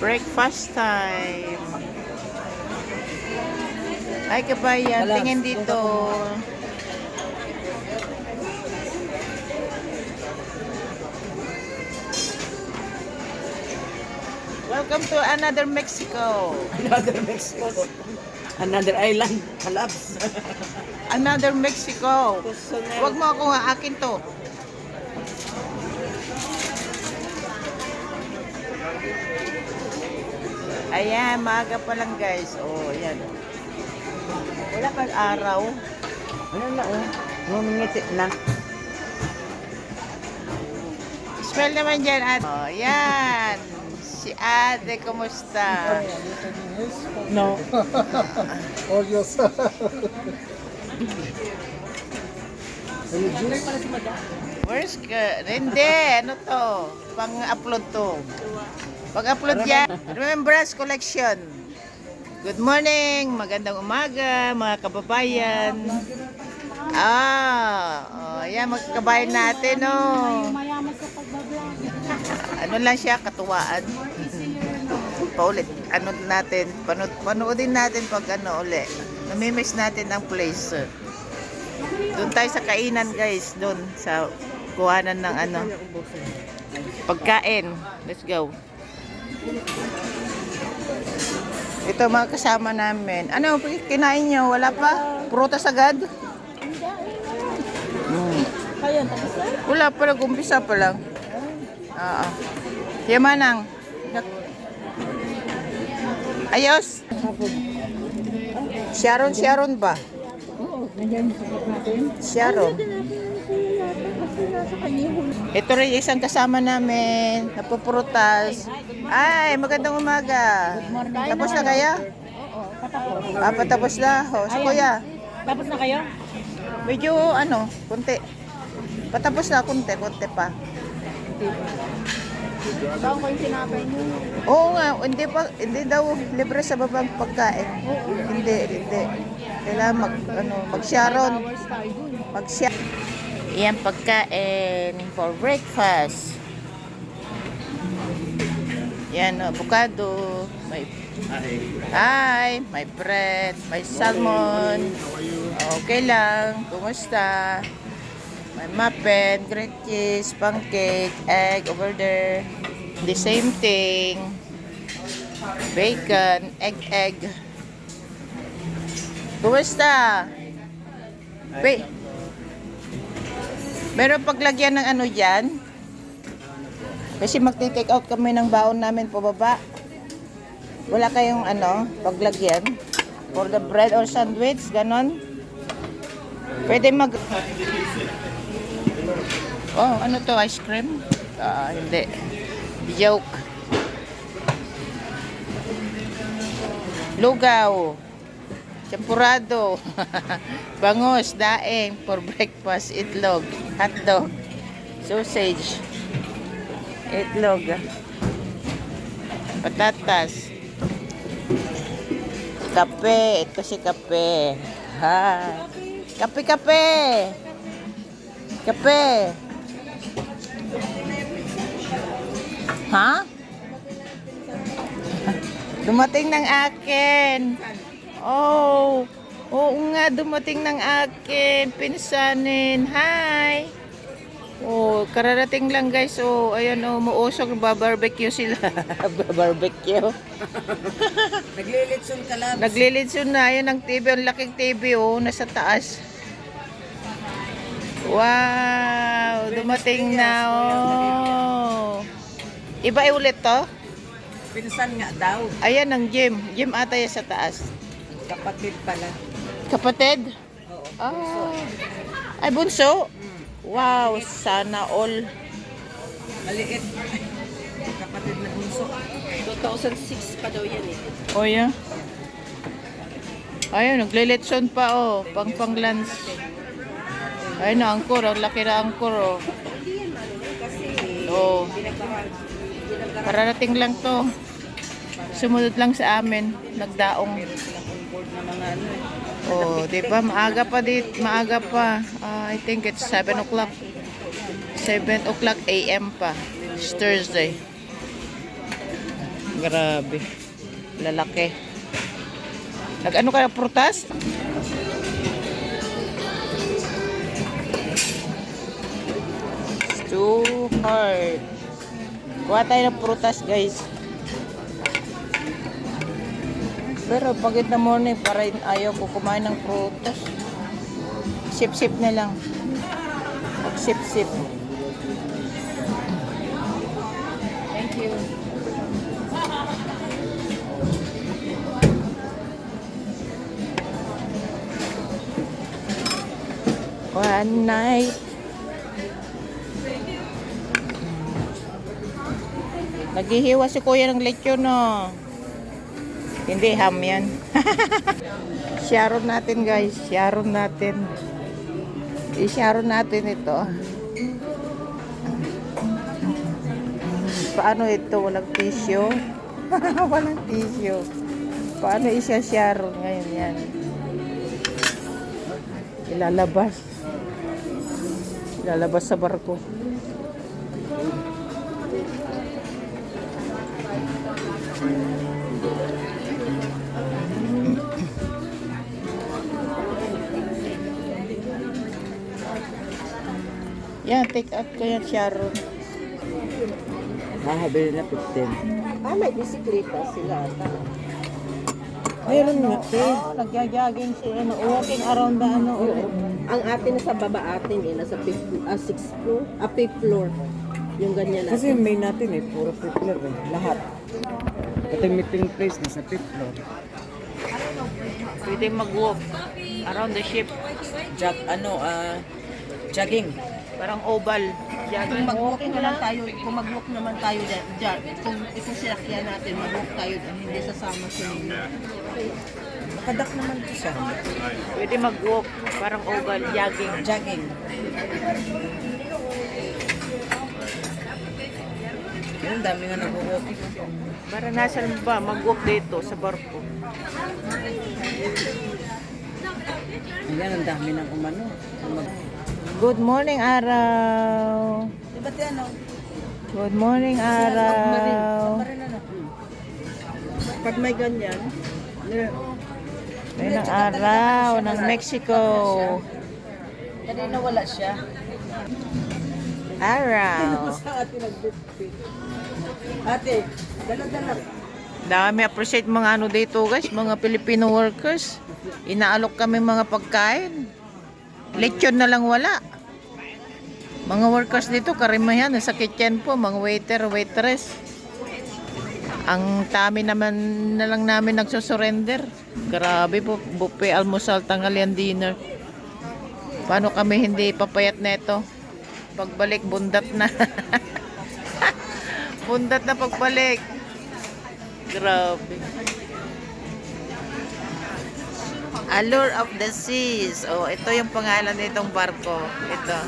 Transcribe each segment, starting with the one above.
Breakfast time. Ay, kabayan, tingin dito. Welcome to another Mexico. Another Mexico. Another island. Halabs. Another Mexico. Huwag mo ako nga, akin to. Ayan, maaga pa lang guys. Oh, ayan. Wala pang araw. Ano na oh? Ngumingiti na. Smell naman dyan, ate. Oh, ayan. Si ate, kumusta? No. All yourself. Where's ka? Hindi, ano to? Pang-upload to. Pag-upload yan. Remembrance Collection. Good morning, magandang umaga, mga kababayan. Yan, mga kababayan natin, oh. Ano lang siya, katuwaan. Paulit, ano natin, panoodin natin pag ano uli. Namimiss natin ang place. Doon tayo sa kainan guys, doon sa kuhanan ng ano, pagkain. Let's go. Ito mga kasama namin. Ano, kinain nyo? Wala pa? Prutas agad? Wala pa lang, umpisa pa lang. Yamanang. Ayos. Sharon ba? Sharon. Ito rin isang kasama namin. Napuprutas. Ay, magandang umaga. Tapos na kayo? Patapos na. So, kuya. Tapos na kayo? Medyo, konti. Patapos na, konti pa. Bawang ko yung sinapay niyo. Oo nga, hindi daw libre sa babang pagkain. Hindi. Kailangan mag-sharon. Mag-sharon. Iyan pagkain for breakfast. Yan, avocado. May bread, may salmon. Okay lang. Kumusta? May muffin, green cheese, pancake, egg over there. The same thing. Bacon, egg. Kumusta? Meron paglagyan ng ano dyan? Kasi magti-take out kami ng baon namin pababa. Wala kayong paglagyan? For the bread or sandwich, ganon? Pwede Oh, ano to? Ice cream? Hindi. Joke. Lugaw. Champurado. Bangus, daing for breakfast, itlog, hotdog, sausage, itlog, patatas, kape, ito si kape. Kape. Ha? Dumating ng akin. Oo nga, dumating ng akin. Pinsanin. Hi. Kararating lang guys. Ayan muusok. Barbecue sila. Barbecue. Naglilitsun ka lang. Naglilitsun na. Ayan ang TV. Ang laking TV nasa taas. Wow. Dumating na. Iba ulit to? Pinsan nga daw. Ayan ang gym. Gym ata yan sa taas. Kapatid pala. Kapatid? Oo. Ay, bunso? Wow, sana all. Maliit. Kapatid na bunso. 2006 pa daw yan eh. Yeah. Ayun, naglilitson pa pang lunch. Ayun na, angkor. Ang laki na angkor Kararating lang to. Sumunod lang sa amin. Nagdaong. Diba? Maaga pa. I think it's 7 o'clock. 7 o'clock a.m. pa. It's Thursday. Grabe. Lalaki. Nag-ano kaya prutas? It's too hard. Kuha tayo ng prutas, guys. Pero pag in the morning, para ayaw ko kumain ng prutas. Sip-sip na lang. Sip-sip. Thank you. One night. Naghihiwa si kuya ng lechon, no? Hindi, ham yan. Sharon natin, guys. Sharon natin. I-sharon natin ito. Paano ito? Walang tissue? Walang tissue. Paano isa-sharon ngayon yan? Ilalabas. Ilalabas sa barko. Yan, take out ko yan, Sharon. Hahabili na 15. Ah, may bisikleta sila. Mayroon nga, Oh, nagja-jogging sila, no, walking around the ano. Ang atin sa baba atin eh, nasa 6th floor, 5th floor. Yung ganyan natin. Kasi may natin eh, puro fifth floor eh. Lahat. Pati meeting place na sa fifth floor. Pwede mag-walk around the ship. Jogging. Parang oval. Jogging, walking lang. Kung mag-walk naman tayo dyan, kung sinakyan natin, mag-walk tayo dyan, hindi sasama sa inyo. Makadak naman ito siya. Pwede mag-walk, parang oval, jogging. Jogging. Yung dami nga nag-walking. Para nasan ba mag-walk dito sa barko? Ayan, ang dami ng umano. Good morning, araw. Diba ano? Good morning, araw. Pag may ganyan, May ng araw ng Mexico. kanina wala siya. Araw. Sa atin nag-birthday. Ate, dala-dala. Dami appreciate mga ano dito, guys, mga Filipino workers. Inaalok kami mga pagkain. Lechon na lang wala. Mga workers dito, karamihan sa kitchen po, mga waiter, waitress. Ang dami naman na lang namin nagsusurrender. Grabe po, buffet, almusal, tanghalian, dinner. Paano kami hindi papayat na ito? Pagbalik, bundat na. Bundat na pagbalik. Grabe. Allure of the Seas. Oh, ito yung pangalan nitong barko. Ito.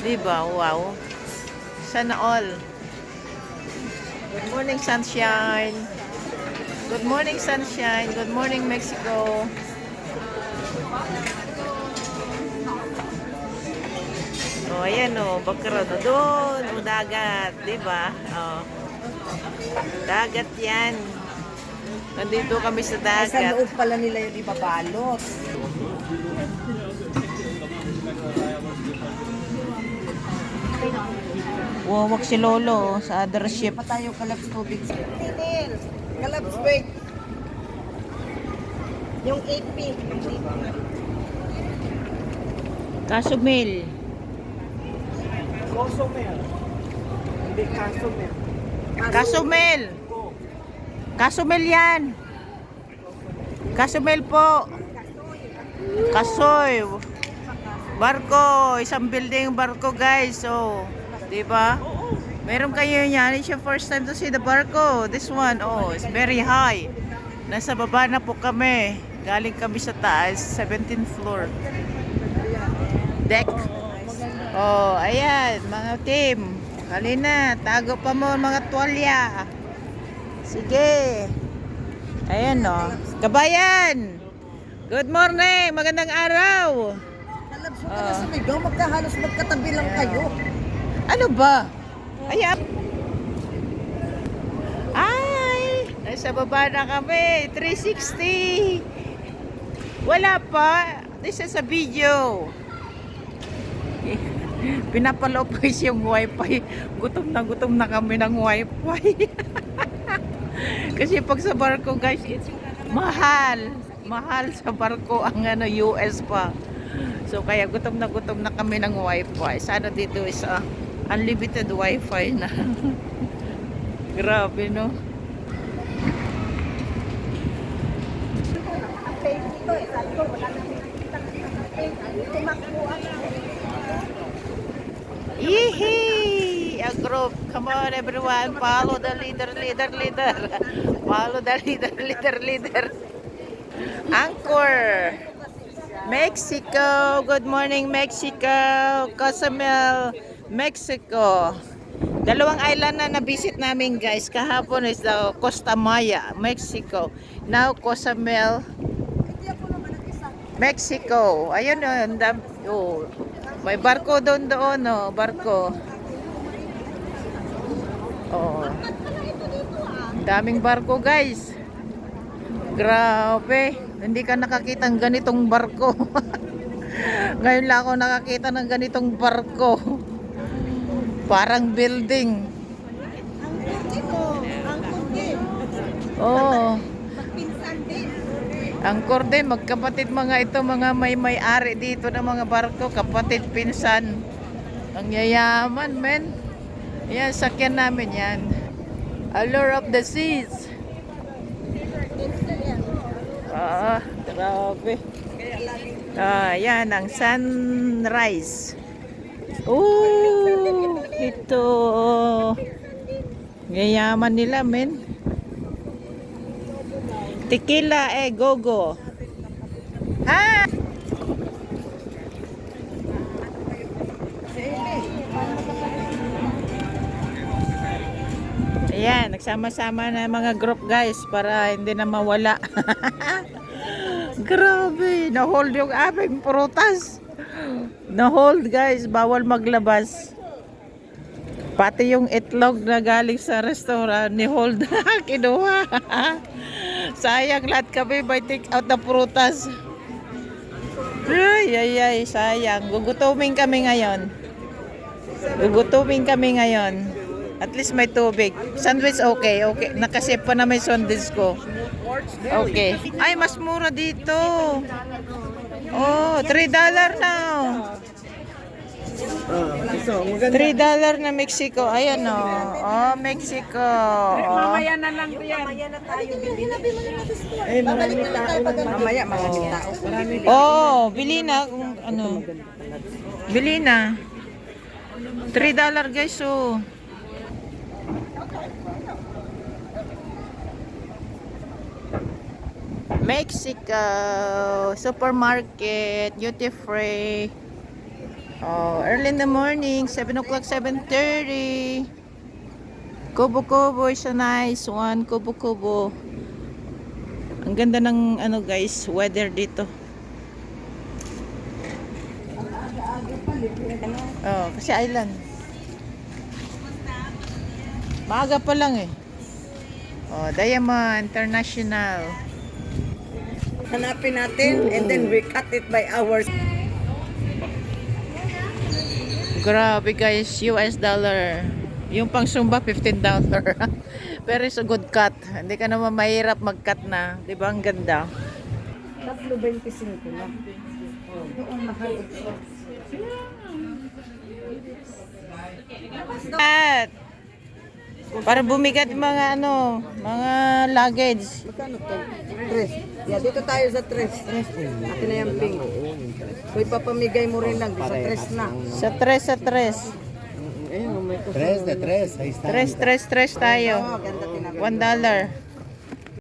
Diba? Wow. Sana all. Good morning, sunshine. Good morning, sunshine. Good morning, Mexico. Oh, ayan oh, background. Doon, oh, dagat. Diba? Oh. Dagat yan. Nandito kami sa Sa dagat. loob pala nila yung ibabalot. Wawak si Lolo oh, sa other ship. Pa tayo kalabs tubig. Tinil! Kalabs break! Yung 8P. Kasumil. Cozumel. Hindi Cozumel. Kasumil. Kasumil yan. Kasumil po. Kasoy. Barko. Isang building barko, guys. So, di ba? Meron kayo yan. It's your first time to see the barko. This one, oh, it's very high. Nasa baba na po kami. Galing kami sa taas, 17th floor. Deck. Oh, ayan, mga team. Halina, tago pa mo mga tuwalya. Sige. Ayan, no. Kabayan! Good morning! Magandang araw! Kalabs mo ka sa migo, magkahalos magkatabi lang kayo. Ano ba? Ayan. Ah! sa baba na kami. 360. Wala pa. This is a video. Pinapalopis yung wifi. Gutom na kami ng wifi. Kasi pag sa barko guys, it's mahal. Mahal sa barko ang US pa. So kaya gutom na kami ng wifi. Sana dito is unlimited wifi na. Grabe no. Yee! A group. Come on everyone. Follow the leader. Follow the leader. Anchor. Mexico. Good morning Mexico. Cozumel, Mexico. Dalawang island na na-visit namin guys. Kahapon is the Costa Maya, Mexico. Now Cozumel, Mexico. Ayun oh. May barko doon oh, barko. Oh. Daming barko guys. Grabe. Hindi ka nakakita ng ganitong barko. Ngayon lang ako nakakita ng ganitong barko. Parang building. Oh. Angkor din, magkapatid mga ito, mga may-ari dito ng mga barko, kapatid, pinsan. Ang yayaman, men. Yan, sakyan namin yan. Allure of the Seas. Grabe. Yan, ang sunrise. Ito. Yayaman nila, men. Tequila, go. Ha? Ayan, nagsama-sama na mga group guys para hindi na mawala. Grabe, na-hold yung aming prutas. Na-hold guys, bawal maglabas. Pati yung itlog na galing sa restaurant, ni-hold na, kinuha. Sayang lahat kami may take out na prutas. Ay, sayang. Gugutumin kami ngayon. At least may tubig. Sandwich okay. Nakasip pa na may sandwich ko. Okay. Ay, mas mura dito. Oh, $3 na. $3 na Mexico. Ayan o. Oh, Mexico. Mamaya na lang yan. Mamaya na tayo. Mamaya maraming tao. Oh, bili na kung ano. Bili na. $3 guys, oh. Mexico supermarket, duty free. Oh, early in the morning, 7 o'clock, 7:30. Kubo is a nice one. Kubo. Ang ganda ng ano guys, weather dito. Oh, kasi island. Maaga pa lang eh. Oh, Diamond International. Hanapin natin and then we cut it by hours. Grabe guys, US dollar. Yung pang Zumba, $15. Pero it's a good cut. Hindi ka naman mahirap mag-cut na. Di ba? Ang ganda. 3.25 na. At para bumigat mga ano, mga luggage. Magkano to? 3. Yeah, dito tayo sa 3. Akin na yung pink. So ipapamigay mo rin lang sa 3 na. Sa 3. Tres de tres, ahí está. 3 tayo. Ganda tinapos. $1.